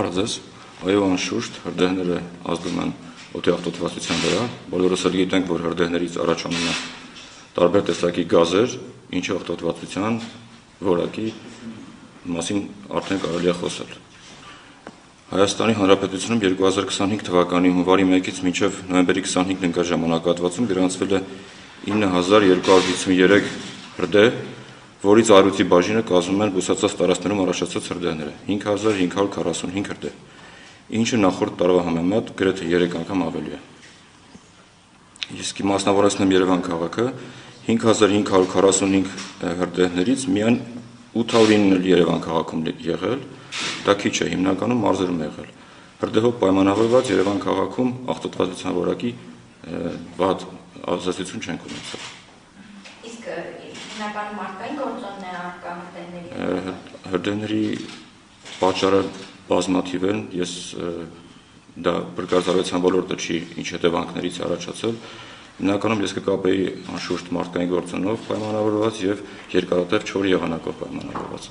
Բարև ձեզ, այո անշուշտ հրդեհները ազդում են օդի աղտոտվածության վրա, բոլորս էլ գիտենք, որ հրդեհներից առաջանում են տարբեր տեսակի գազեր, ինչը աղտոտվածության որակի մասին արդեն կարելի է խոսել։ Հայաստանի Հանրապետությունում 2025 թվականի հունվարի 1-ից մինչև նոյեմբերի 25-ն ընկած ժամանակահատվածում գրանցվել է 9253 հրդեհ, որից առյուծի բաժինը կազմում են բուսածած տարածքներում առաջացած հրդեհները 5545 հրդեհ, ինչը նախորդ տարվա համեմատ գրեթե 3 անգամ ավելի է։ Իսկ մասնավորեցնեմ Երևան քաղաքը 5545 հրդեհներից միայն 809 Երևան քաղաքում եղել, դա քիչ է, հիմնականում մարզերում եղել։ Հրդեհով պայմանավորված Երևան քաղաքում աղտոտվածության որակի վատ ազդեցություն չենք ունեցել։ Իսկ հիմնականում մարդկային գործոնն է առկա հրդեհների։ Հրդեհների պատճառը բազմաթիվ են, ես դա բրգազարության ոլորտը չի ինչ հետևանքներից առաջացել, հիմնականում ես կկապեի անշուշտ մարդկային գործոնով պայմանավորված եւ երկարատև չոր եղանակով պայմանավորված։